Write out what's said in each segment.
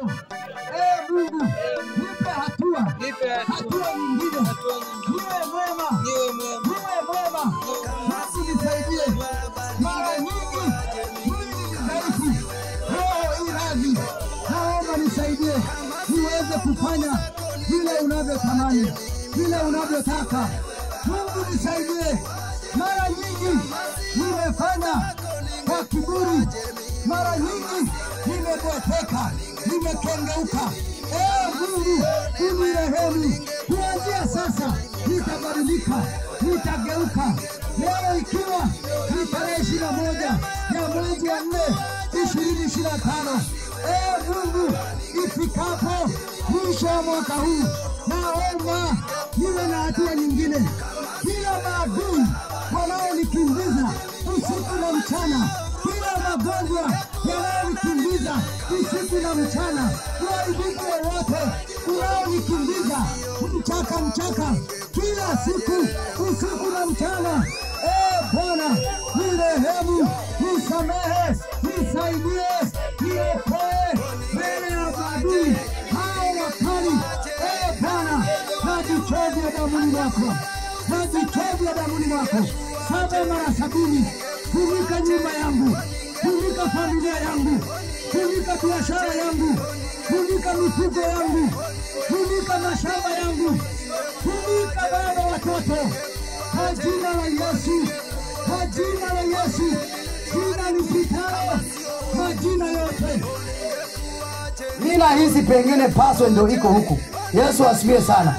Mungu, nipe hatua nyingine. Niwe mwema. Basi nisaidie. Mara nyingi mwili ni dhaifu, roho iradhi. Naomba nisaidie niweze kufanya vile unavyotamani, vile unavyotaka. Mungu nisaidie. Mara nyingi nimefanya kwa kiburi, mara nyingi nimebweteka, nimekengeuka. Mungu unirehemu. Kuanzia sasa nitabadilika, nitageuka. Leo ikiwa ni tarehe 21 ya mwezi wa 4 2025, Mungu ifikapo mwisho wa mwaka huu, naomba niwe na hatua nyingine. Kila maadui wanaonikimbiza usiku na mchana, kila magonjwa yanayonikimbiza usiku na mchana, uharibifu wowote unaonikimbiza mchaka kila siku usiku na mchana, Bwana nirehemu, nisamehe, nisaidie, niokoe mbele ya maadui hao wakali. Bwana najichovya damuni mwako, najichovya damuni mwako 7 mara 70. Funika nyumba yangu, funika familia yangu, funika biashara yangu, funika mifugo yangu, funika mashamba yangu, funika baba watoto, kwa jina la Yesu, kwa jina la Yesu. Jina lipitalo majina yote. Nina hizi pengine paso ndio iko huku. Yesu asifiwe sana.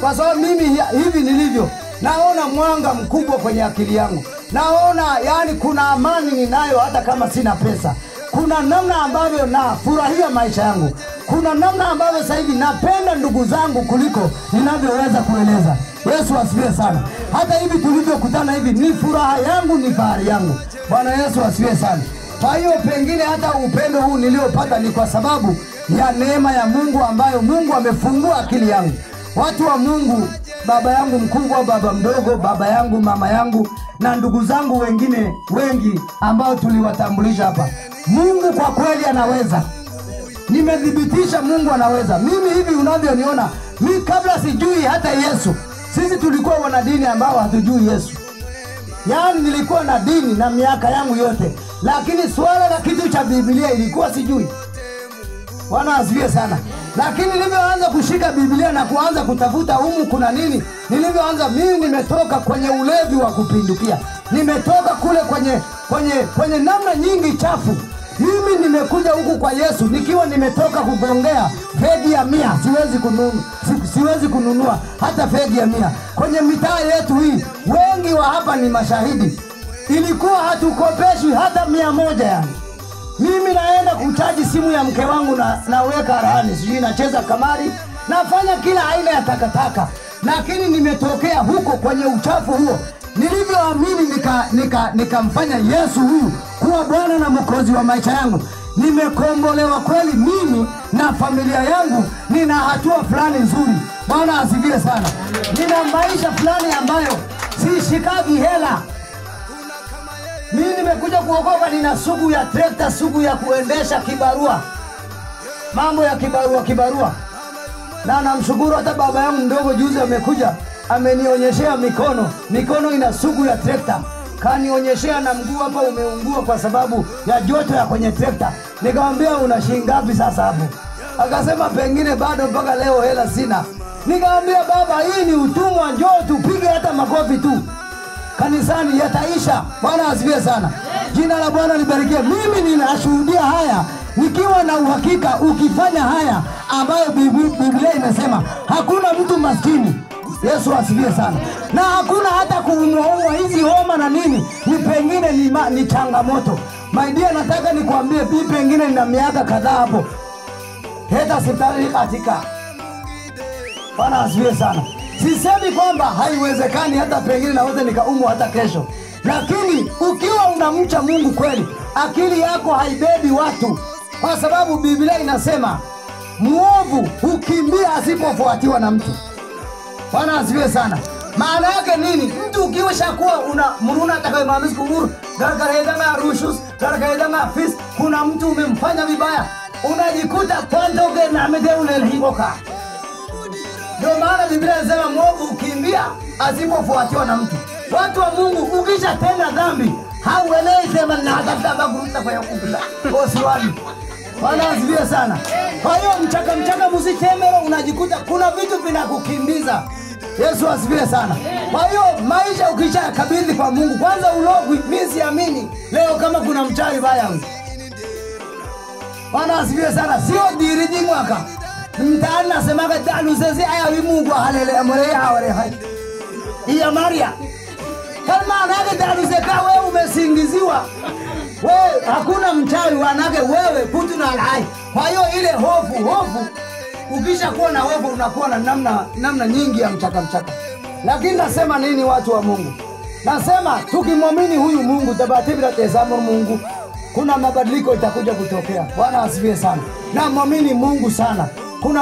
Kwa sababu mimi hivi nilivyo, naona mwanga mkubwa kwenye akili yangu. Naona yani kuna amani ninayo hata kama sina pesa. Kuna namna ambavyo nafurahia maisha yangu. Kuna namna ambavyo sasa hivi napenda ndugu zangu kuliko ninavyoweza kueleza. Yesu asifiwe sana. Hata hivi tulivyokutana hivi ni furaha yangu, ni fahari yangu. Bwana Yesu asifiwe sana. Kwa hiyo pengine hata upendo huu niliopata ni kwa sababu ya neema ya Mungu ambayo Mungu amefungua akili yangu. Watu wa Mungu, baba yangu mkubwa, baba mdogo, baba yangu, mama yangu na ndugu zangu wengine wengi ambao tuliwatambulisha hapa. Mungu kwa kweli anaweza. Nimedhibitisha Mungu anaweza. Mimi hivi unavyoniona, mimi kabla sijui hata Yesu. Sisi tulikuwa wanadini ambao hatujui Yesu. Yaani nilikuwa na dini na miaka yangu yote, lakini swala la kitu cha Biblia ilikuwa sijui. Bwana asifiwe sana. Lakini nilivyoanza kushika Biblia na kuanza kutafuta humu kuna nini, nilivyoanza mimi nimetoka kwenye ulevi wa kupindukia. Nimetoka kule kwenye namna nyingi chafu. Mimi nimekuja huku kwa Yesu nikiwa nimetoka kugongea fegi ya 100, siwezi kununua hata fegi ya 100. Kwenye mitaa yetu hii wengi wa hapa ni mashahidi. Ilikuwa hatukopeshwi hata 100 yani. Mimi naenda kuchaji simu ya mke wangu na naweka rahani, sijui nacheza kamari, nafanya kila aina ya takataka. Lakini nimetokea huko kwenye uchafu huo. Nilivyoamini nikamfanya Yesu huyu kuwa Bwana na Mwokozi wa maisha yangu. Nimekombolewa kweli mimi na familia yangu. Nina hatua fulani nzuri. Bwana asifiwe sana. Nina maisha fulani ambayo sishikagi hela. Mimi nimekuja kuokoka, nina sugu ya trekta, sugu ya kuendesha kibarua. Mambo ya kibarua. Na namshukuru hata baba yangu mdogo juzi amekuja, amenionyeshea mikono ina sugu ya trekta. Kanionyeshea na mguu hapa umeungua kwa sababu ya joto ya kwenye trekta. Nikamwambia una shilingi ngapi sasa hapo? Akasema pengine bado mpaka leo hela sina. Nikamwambia baba, hii ni utumwa, njoo tupige hata makofi tu. Kanisani yataisha. Bwana asifiwe sana. Jina la Bwana libarikiwe. Mimi ninashuhudia haya nikiwa na uhakika ukifanya haya ambayo Biblia imesema hakuna mtu maskini. Yesu asifiwe sana. Na hakuna hata kuumwa hizi homa na nini. Ni pengine ni changamoto. My dear, nataka nikwambie pengine nina miaka kadhaa hapo. Hata hospitali katika. Bwana asifiwe sana. Sisemi kwamba haiwezekani, hata pengine naweza nikaumwa hata kesho. Lakini ukiwa unamcha Mungu kweli, akili yako haibebi watu. Kwa sababu Biblia inasema muovu hukimbia asipofuatiwa na mtu. Bwana asifiwe sana. Maana yake nini? Mtu ukiwa shakuwa muruna atakayemamizi kumuru, garagaredanga rushus, garagaredanga fis, kuna mtu umemfanya vibaya, unajikuta kwandoge na ameteule hiboka. Ndio maana Biblia inasema mwovu ukimbia asipofuatiwa na mtu. Watu wa Mungu, ukisha tenda dhambi hauelewi sema na hatafuta kuruta kwa yakubila osiwani. Bwana asifiwe sana. Kwa hiyo mchaka msitemero, unajikuta kuna vitu vinakukimbiza. Yesu asifiwe sana. Kwa hiyo maisha ukisha kabidhi kwa Mungu, kwanza ulogwi, mimi siamini leo kama kuna mchawi baya huyu. Bwana asifiwe sana. Sio diriji mwaka. Mtaani nasemaga dalu sisi aya wimungu halele amore aware hai. Iya Maria. Kama anage dalu zeka wewe umesingiziwa. Wewe hakuna mchawi wanage wewe kutu na alai. Kwa hiyo ile hofu ukisha kuwa na hofu unakuwa na namna nyingi ya mchaka. Lakini nasema nini watu wa Mungu? Nasema tukimwamini huyu Mungu tabatibira tezamu Mungu, kuna mabadiliko itakuja kutokea. Bwana asifiwe sana. Na muamini Mungu sana. Kuna